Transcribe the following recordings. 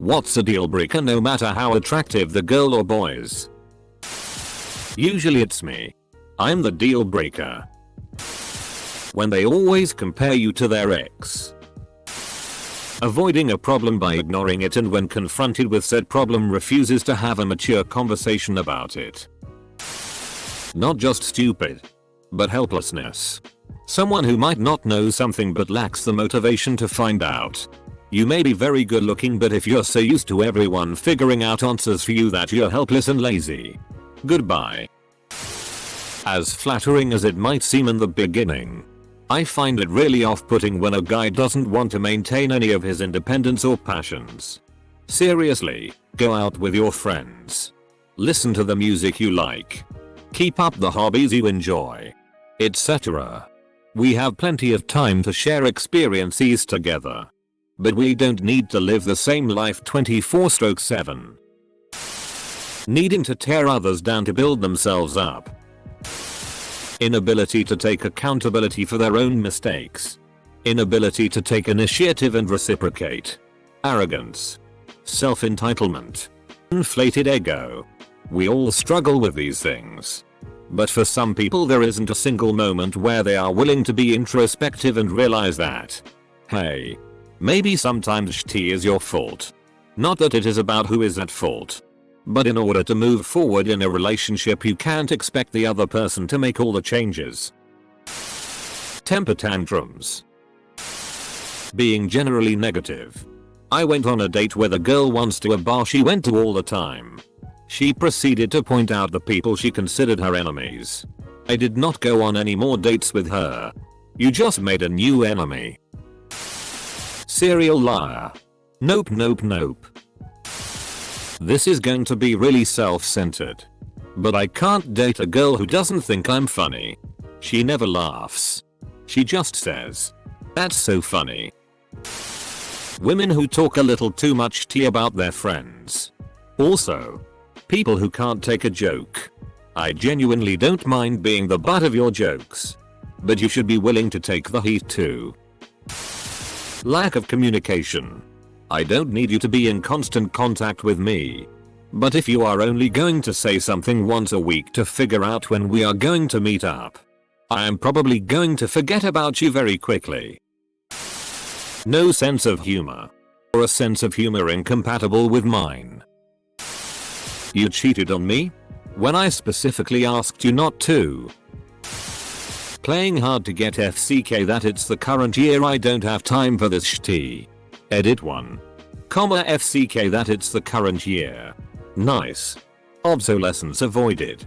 What's a deal breaker no matter how attractive the girl or boys? Usually it's me. I'm the deal breaker. When they always compare you to their ex. Avoiding a problem by ignoring it, and when confronted with said problem refuses to have a mature conversation about it. Not just stupid, but helplessness. Someone who might not know something but lacks the motivation to find out. You may be very good looking, but if you're so used to everyone figuring out answers for you that you're helpless and lazy. Goodbye. As flattering as it might seem in the beginning, I find it really off-putting when a guy doesn't want to maintain any of his independence or passions. Seriously, go out with your friends. Listen to the music you like. Keep up the hobbies you enjoy, etc. We have plenty of time to share experiences together. But we don't need to live the same life 24/7. Needing to tear others down to build themselves up. Inability to take accountability for their own mistakes. Inability to take initiative and reciprocate. Arrogance. Self-entitlement. Inflated ego. We all struggle with these things. But for some people there isn't a single moment where they are willing to be introspective and realize that, hey, maybe sometimes shit is your fault. Not that it is about who is at fault. But in order to move forward in a relationship, you can't expect the other person to make all the changes. Temper tantrums. Being generally negative. I went on a date with a girl once to a bar she went to all the time. She proceeded to point out the people she considered her enemies. I did not go on any more dates with her. You just made a new enemy. Serial liar. Nope, nope, nope. This is going to be really self-centered. But I can't date a girl who doesn't think I'm funny. She never laughs. She just says, "That's so funny." Women who talk a little too much tea about their friends. Also, people who can't take a joke. I genuinely don't mind being the butt of your jokes. But you should be willing to take the heat too. Lack of communication. I don't need you to be in constant contact with me. But if you are only going to say something once a week to figure out when we are going to meet up, I am probably going to forget about you very quickly. No sense of humor. Or a sense of humor incompatible with mine. You cheated on me? When I specifically asked you not to. Playing hard to get FCK that it's the current year, I don't have time for this shitty. Edit 1. FCK that it's the current year. Nice. Obsolescence avoided.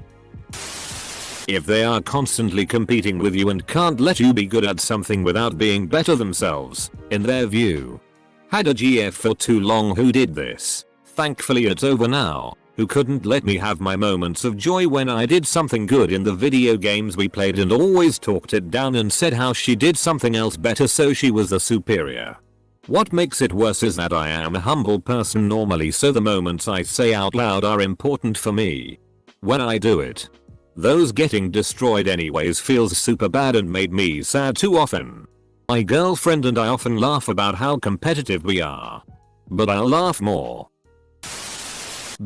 If they are constantly competing with you and can't let you be good at something without being better themselves, in their view. Had a GF for too long who did this. Thankfully it's over now. Who couldn't let me have my moments of joy when I did something good in the video games we played and always talked it down and said how she did something else better so she was the superior. What makes it worse is that I am a humble person normally, so the moments I say out loud are important for me. When I do it, those getting destroyed anyways feels super bad and made me sad too often. My girlfriend and I often laugh about how competitive we are. But I'll laugh more.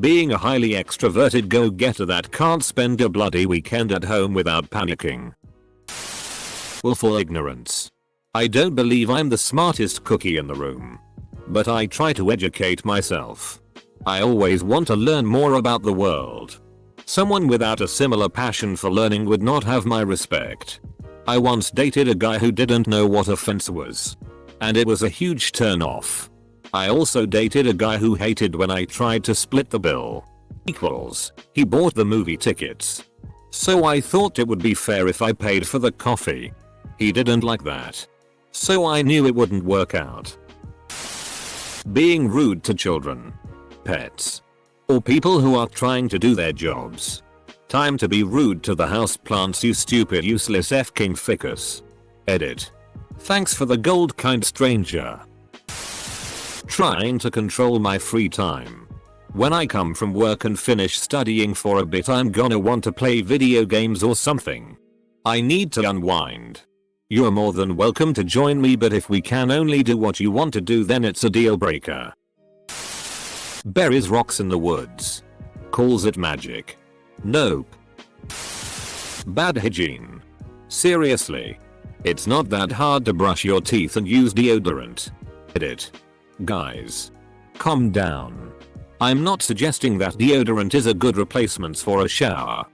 Being a highly extroverted go-getter that can't spend a bloody weekend at home without panicking. Willful ignorance. I don't believe I'm the smartest cookie in the room. But I try to educate myself. I always want to learn more about the world. Someone without a similar passion for learning would not have my respect. I once dated a guy who didn't know what a fence was. And it was a huge turn off. I also dated a guy who hated when I tried to split the bill. Equals, he bought the movie tickets. So I thought it would be fair if I paid for the coffee. He didn't like that. So I knew it wouldn't work out. Being rude to children, pets, or people who are trying to do their jobs. Time to be rude to the houseplants, you stupid useless f-king ficus. Edit. Thanks for the gold, kind stranger. Trying to control my free time. When I come from work and finish studying for a bit, I'm gonna want to play video games or something. I need to unwind. You're more than welcome to join me, but if we can only do what you want to do, then it's a deal breaker. Buries rocks in the woods. Calls it magic. Nope. Bad hygiene. Seriously. It's not that hard to brush your teeth and use deodorant. Get it? Guys. Calm down. I'm not suggesting that deodorant is a good replacement for a shower.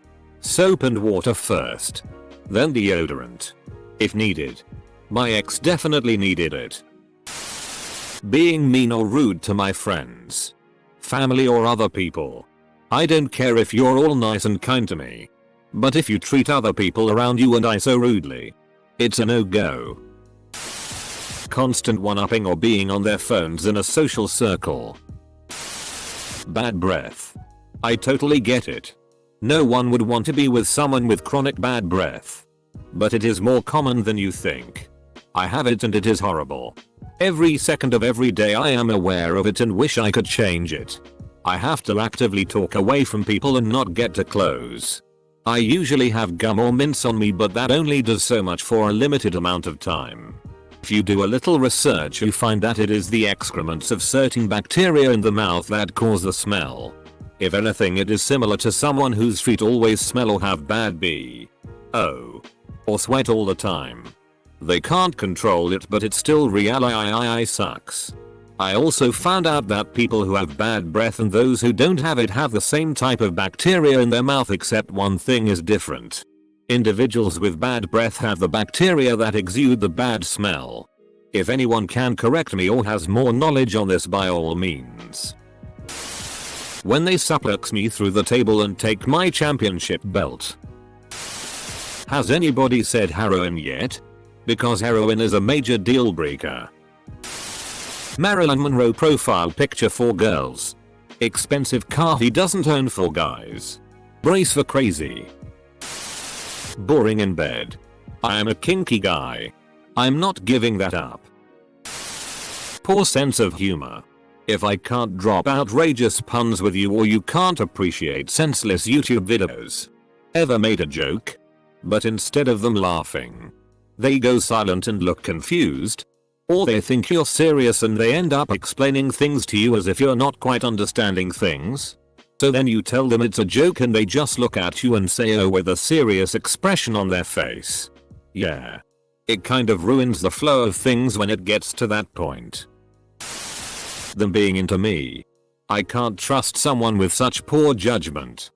Soap and water first. Then deodorant. If needed. My ex definitely needed it. Being mean or rude to my friends. Family or other people. I don't care if you're all nice and kind to me. But if you treat other people around you and I so rudely, it's a no-go. Constant one-upping or being on their phones in a social circle. Bad breath. I totally get it. No one would want to be with someone with chronic bad breath. But it is more common than you think. I have it and it is horrible. Every second of every day I am aware of it and wish I could change it. I have to actively talk away from people and not get too close. I usually have gum or mints on me, but that only does so much for a limited amount of time. If you do a little research, you find that it is the excrements of certain bacteria in the mouth that cause the smell. If anything, it is similar to someone whose feet always smell or have bad BO. Or sweat all the time. They can't control it, but it's still really sucks. I also found out that people who have bad breath and those who don't have it have the same type of bacteria in their mouth, except one thing is different. Individuals with bad breath have the bacteria that exude the bad smell. If anyone can correct me or has more knowledge on this, by all means. When they suplex me through the table and take my championship belt. Has anybody said heroin yet? Because heroin is a major deal breaker. Marilyn Monroe profile picture for girls. Expensive car he doesn't own for guys. Brace for crazy. Boring in bed. I am a kinky guy. I'm not giving that up. Poor sense of humor. If I can't drop outrageous puns with you, or you can't appreciate senseless YouTube videos. Ever made a joke? But instead of them laughing, they go silent and look confused. Or they think you're serious and they end up explaining things to you as if you're not quite understanding things. So then you tell them it's a joke and they just look at you and say oh with a serious expression on their face. Yeah. It kind of ruins the flow of things when it gets to that point. Them being into me. I can't trust someone with such poor judgment.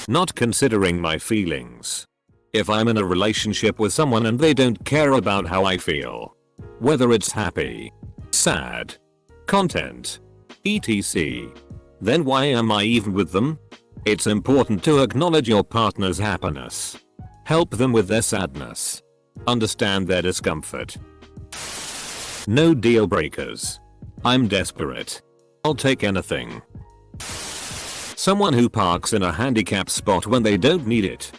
Not considering my feelings. If I'm in a relationship with someone and they don't care about how I feel. Whether it's happy, sad, content, etc. Then why am I even with them? It's important to acknowledge your partner's happiness. Help them with their sadness. Understand their discomfort. No deal breakers. I'm desperate. I'll take anything. Someone who parks in a handicap spot when they don't need it.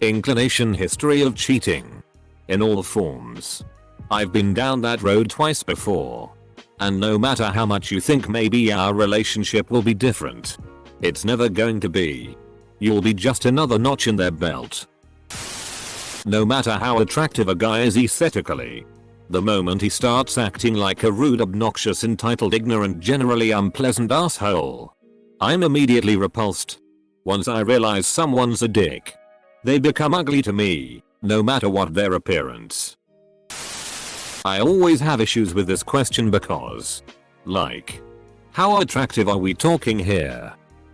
Inclination history of cheating. In all forms. I've been down that road twice before. And no matter how much you think maybe our relationship will be different, it's never going to be. You'll be just another notch in their belt. No matter how attractive a guy is aesthetically, the moment he starts acting like a rude, obnoxious, entitled, ignorant, generally unpleasant asshole, I'm immediately repulsed. Once I realize someone's a dick, they become ugly to me, no matter what their appearance. I always have issues with this question because, like, how attractive are we talking here?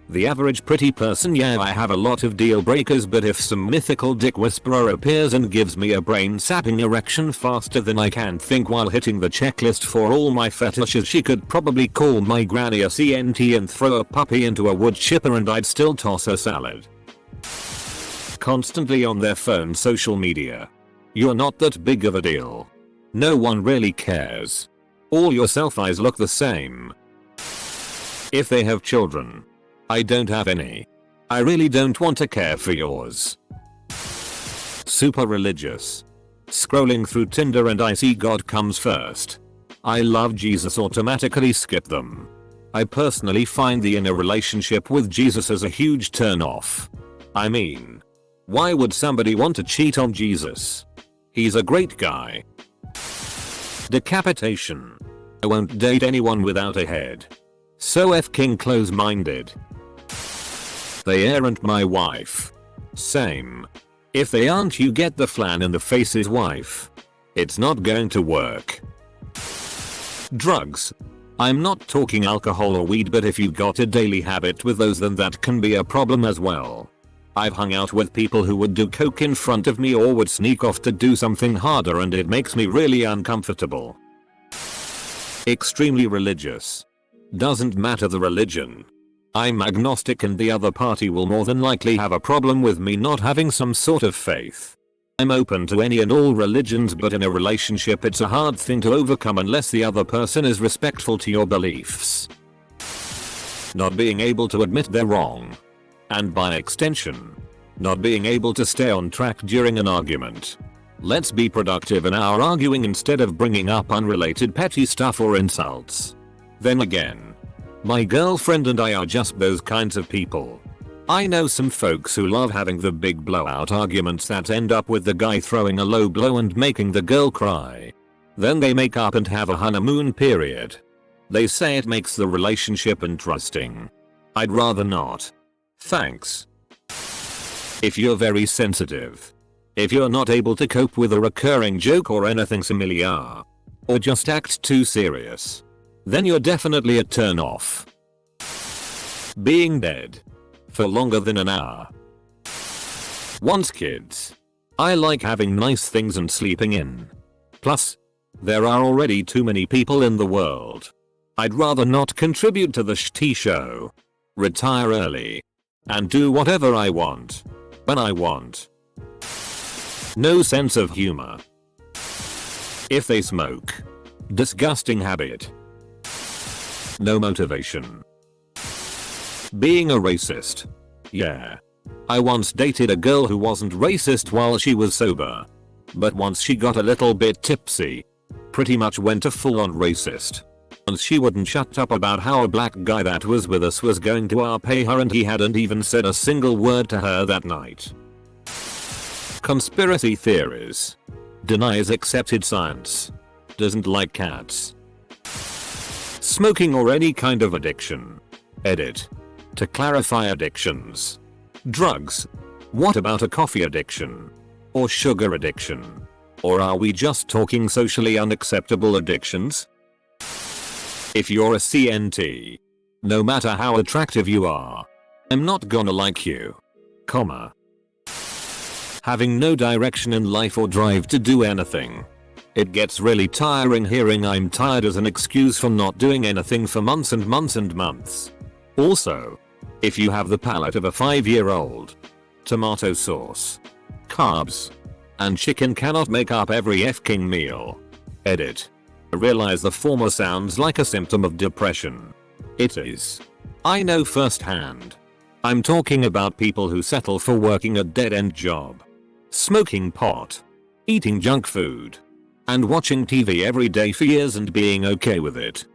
The average pretty person, yeah, I have a lot of deal breakers, but if some mythical dick whisperer appears and gives me a brain-sapping erection faster than I can think while hitting the checklist for all my fetishes, she could probably call my granny a CNT and throw a puppy into a wood chipper and I'd still toss her salad. Constantly on their phone, social media. You're not that big of a deal. No one really cares. All your selfies look the same. If they have children. I don't have any. I really don't want to care for yours. Super religious. Scrolling through Tinder and I see God comes first. I love Jesus, automatically skip them. I personally find the inner relationship with Jesus as a huge turn off. I mean, why would somebody want to cheat on Jesus? He's a great guy. Decapitation. I won't date anyone without a head. So f***ing close-minded. They aren't my wife. Same. If they aren't, you get the flan in the face's wife. It's not going to work. Drugs. I'm not talking alcohol or weed, but if you've got a daily habit with those, then that can be a problem as well. I've hung out with people who would do coke in front of me or would sneak off to do something harder, and it makes me really uncomfortable. Extremely religious. Doesn't matter the religion. I'm agnostic and the other party will more than likely have a problem with me not having some sort of faith. I'm open to any and all religions, but in a relationship it's a hard thing to overcome unless the other person is respectful to your beliefs. Not being able to admit they're wrong. And by extension, not being able to stay on track during an argument. Let's be productive in our arguing instead of bringing up unrelated petty stuff or insults. Then again, my girlfriend and I are just those kinds of people. I know some folks who love having the big blowout arguments that end up with the guy throwing a low blow and making the girl cry. Then they make up and have a honeymoon period. They say it makes the relationship interesting. I'd rather not. Thanks. If you're very sensitive. If you're not able to cope with a recurring joke or anything similar. Or just act too serious. Then you're definitely a turn off. Being dead. For longer than an hour. Want kids. I like having nice things and sleeping in. Plus, there are already too many people in the world. I'd rather not contribute to the shitty show. Retire early. And do whatever I want. When I want. No sense of humor. If they smoke. Disgusting habit. No motivation. Being a racist. Yeah. I once dated a girl who wasn't racist while she was sober. But once she got a little bit tipsy, pretty much went a full-on racist. And she wouldn't shut up about how a black guy that was with us was going to pay her, and he hadn't even said a single word to her that night. Conspiracy theories. Denies accepted science. Doesn't like cats. Smoking or any kind of addiction. Edit. To clarify addictions. Drugs. What about a coffee addiction? Or sugar addiction? Or are we just talking socially unacceptable addictions? If you're a CNT. No matter how attractive you are. I'm not gonna like you. Comma. Having no direction in life or drive to do anything. It gets really tiring hearing "I'm tired" as an excuse for not doing anything for months and months and months. Also, if you have the palate of a 5-year-old, tomato sauce, carbs, and chicken cannot make up every f***ing meal. Edit. Realize the former sounds like a symptom of depression. It is. I know firsthand. I'm talking about people who settle for working a dead-end job, smoking pot, eating junk food, and watching TV every day for years and being okay with it.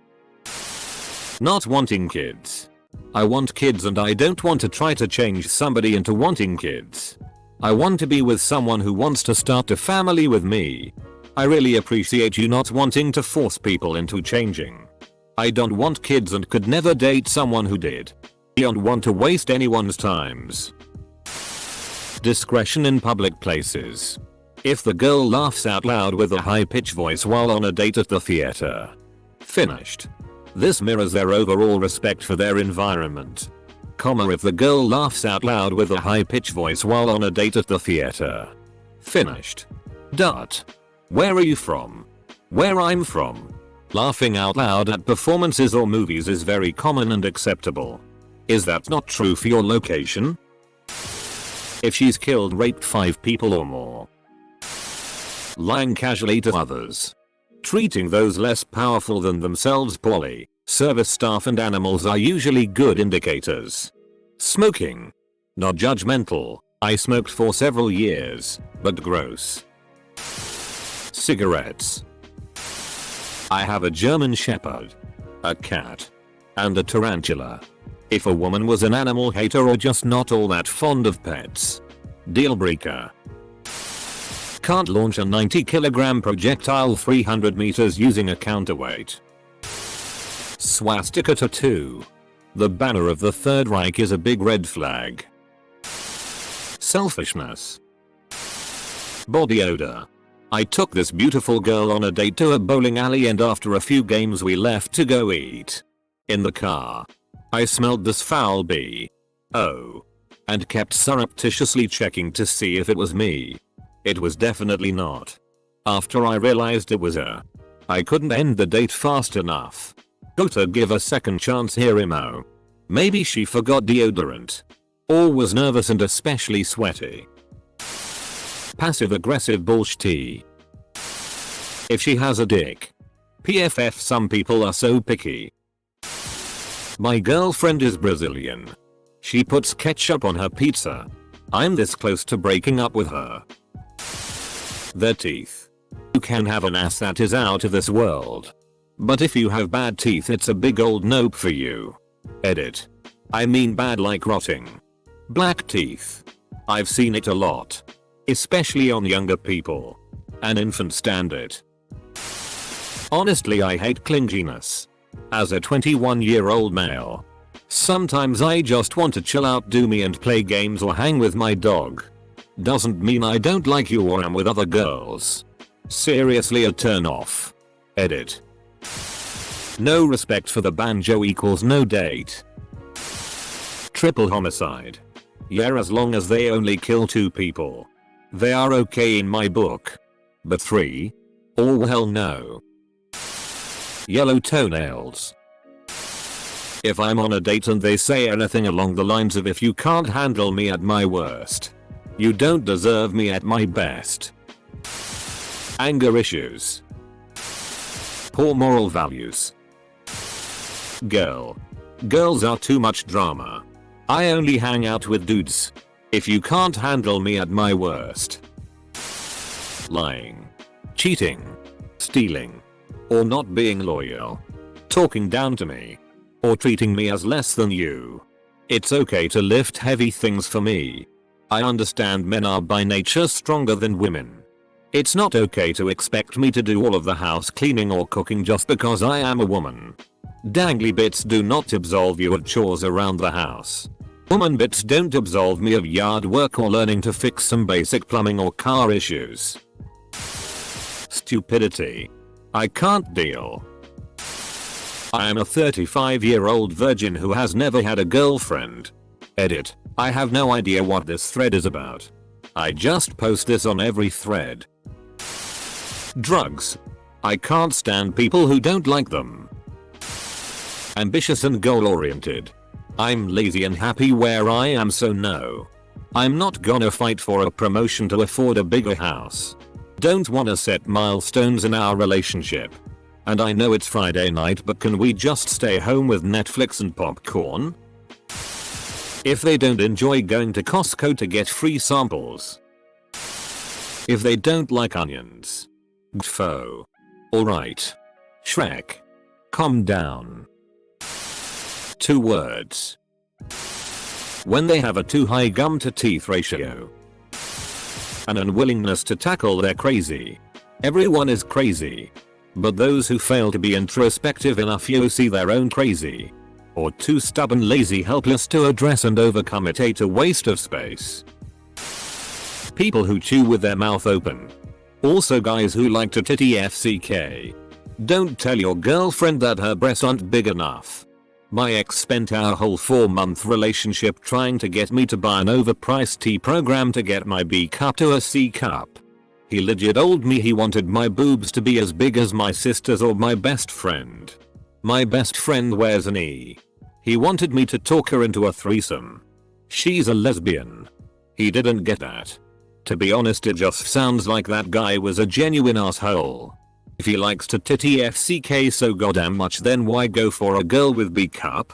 Not wanting kids. I want kids and I don't want to try to change somebody into wanting kids. I want to be with someone who wants to start a family with me. I really appreciate you not wanting to force people into changing. I don't want kids and could never date someone who did. I don't want to waste anyone's times. Discretion in public places. If the girl laughs out loud with a high-pitched voice while on a date at the theater. Finished. This mirrors their overall respect for their environment. Comma, if the girl laughs out loud with a high-pitched voice while on a date at the theater. Finished. Dot. Where are you from? Where I'm from. Laughing out loud at performances or movies is very common and acceptable. Is that not true for your location? If she's killed, raped 5 people or more. Lying casually to others. Treating those less powerful than themselves poorly. Service staff and animals are usually good indicators. Smoking. Not judgmental. I smoked for several years, but gross. Cigarettes. I have a German Shepherd, a cat, and a tarantula. If a woman was an animal hater or just not all that fond of pets. Dealbreaker. Can't launch a 90 kg projectile 300 meters using a counterweight. swastika tattoo. The banner of the Third Reich is a big red flag. Selfishness. Body odor. I took this beautiful girl on a date to a bowling alley, and after a few games we left to go eat. In the car, I smelled this foul BO and kept surreptitiously checking to see if it was me. It was definitely not. After I realized it was her, I couldn't end the date fast enough. Gotta give a second chance here, Imo. Maybe she forgot deodorant. Or was nervous and especially sweaty. Passive aggressive bullshit. If she has a dick. PFF, some people are so picky. My girlfriend is Brazilian. She puts ketchup on her pizza. I'm this close to breaking up with her. Their teeth. You can have an ass that is out of this world. But if you have bad teeth, it's a big old nope for you. Edit. I mean bad like rotting. Black teeth. I've seen it a lot. Especially on younger people. An infant stand it. Honestly, I hate clinginess. As a 21-year-old male, sometimes I just want to chill out, do me, and play games or hang with my dog. Doesn't mean I don't like you or am with other girls. Seriously, a turn off. Edit. No respect for the banjo equals no date. Triple homicide. Yeah, as long as they only kill 2 people. They are okay in my book. But 3? Oh well no. Yellow toenails. If I'm on a date and they say anything along the lines of if you can't handle me at my worst, you don't deserve me at my best. Anger issues. Poor moral values. Girls are too much drama. I only hang out with dudes. If you can't handle me at my worst. Lying. Cheating. Stealing. Or not being loyal. Talking down to me. Or treating me as less than you. It's okay to lift heavy things for me. I understand men are by nature stronger than women. It's not okay to expect me to do all of the house cleaning or cooking just because I am a woman. Dangly bits do not absolve you of chores around the house. Woman bits don't absolve me of yard work or learning to fix some basic plumbing or car issues. Stupidity. I can't deal. I am a 35-year-old virgin who has never had a girlfriend. Edit. I have no idea what this thread is about. I just post this on every thread. Drugs. I can't stand people who don't like them. Ambitious and goal-oriented. I'm lazy and happy where I am, so no. I'm not gonna fight for a promotion to afford a bigger house. Don't wanna set milestones in our relationship. And I know it's Friday night, but can we just stay home with Netflix and popcorn? If they don't enjoy going to Costco to get free samples. If they don't like onions. Gfo. Alright. Shrek. Calm down. 2 words. When they have a too high gum to teeth ratio. An unwillingness to tackle their crazy. Everyone is crazy. But those who fail to be introspective enough to see their own crazy. Or too stubborn, lazy, helpless to address and overcome it, a waste of space. People who chew with their mouth open. Also guys who like to titty FCK. Don't tell your girlfriend that her breasts aren't big enough. My ex spent our whole 4-month relationship trying to get me to buy an overpriced tea program to get my B cup to a C cup. He legit told me he wanted my boobs to be as big as my sister's or my best friend. My best friend wears an E. He wanted me to talk her into a threesome. She's a lesbian. He didn't get that. To be honest, it just sounds like that guy was a genuine asshole. If he likes to titty FCK so goddamn much, then why go for a girl with B cup?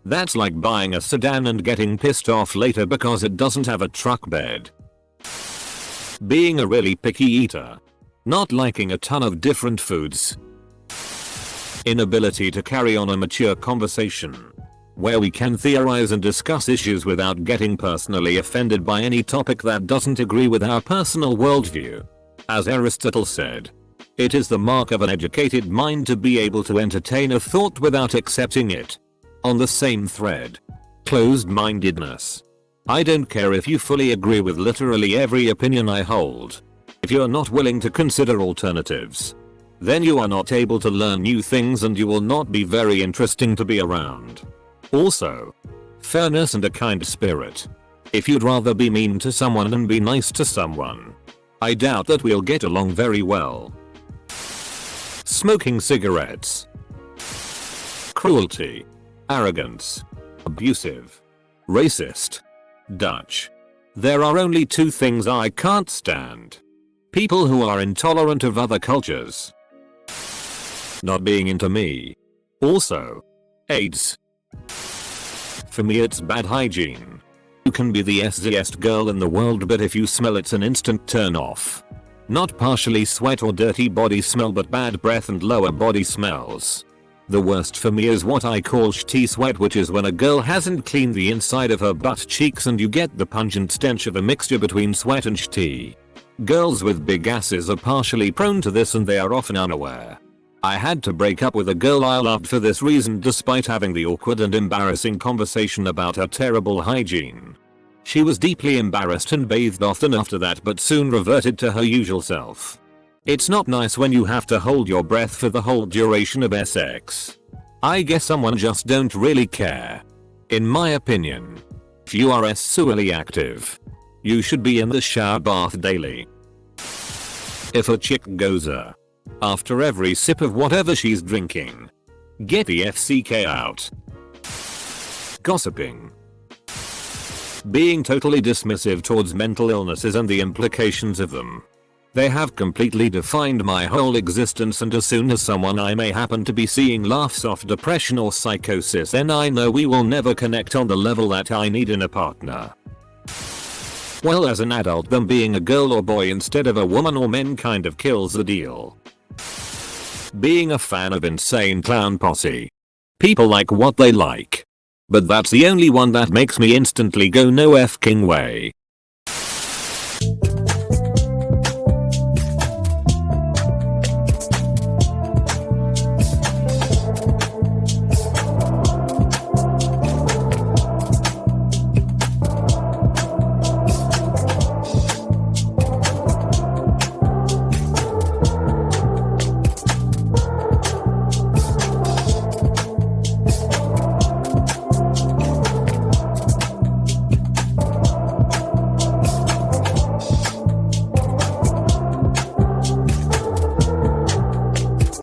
That's like buying a sedan and getting pissed off later because it doesn't have a truck bed. Being a really picky eater. Not liking a ton of different foods. Inability to carry on a mature conversation. Where we can theorize and discuss issues without getting personally offended by any topic that doesn't agree with our personal worldview. As Aristotle said, It is the mark of an educated mind to be able to entertain a thought without accepting it. On the same thread. Closed-mindedness. I don't care if you fully agree with literally every opinion I hold. If you're not willing to consider alternatives, then you are not able to learn new things and you will not be very interesting to be around. Also, fairness and a kind spirit. If you'd rather be mean to someone than be nice to someone, I doubt that we'll get along very well. Smoking cigarettes. Cruelty. Arrogance. Abusive. Racist. Dutch. There are only two things I can't stand. People who are intolerant of other cultures. Not being into me. Also, AIDS. For me it's bad hygiene. You can be the sexiest girl in the world, but if you smell it's an instant turn off. Not partially sweat or dirty body smell, but bad breath and lower body smells. The worst for me is what I call shitty sweat, which is when a girl hasn't cleaned the inside of her butt cheeks and you get the pungent stench of a mixture between sweat and shitty. Girls with big asses are partially prone to this and they are often unaware. I had to break up with a girl I loved for this reason, despite having the awkward and embarrassing conversation about her terrible hygiene. She was deeply embarrassed and bathed often after that, but soon reverted to her usual self. It's not nice when you have to hold your breath for the whole duration of sex. I guess someone just don't really care. In my opinion, if you are sexually active, you should be in the shower bath daily. If a chick goes after every sip of whatever she's drinking, get the FCK out. Gossiping. Being totally dismissive towards mental illnesses and the implications of them. They have completely defined my whole existence, and as soon as someone I may happen to be seeing laughs off depression or psychosis, then I know we will never connect on the level that I need in a partner. Well, as an adult, them being a girl or boy instead of a woman or men kind of kills the deal. Being a fan of Insane Clown Posse. People like what they like. But that's the only one that makes me instantly go no f-king way.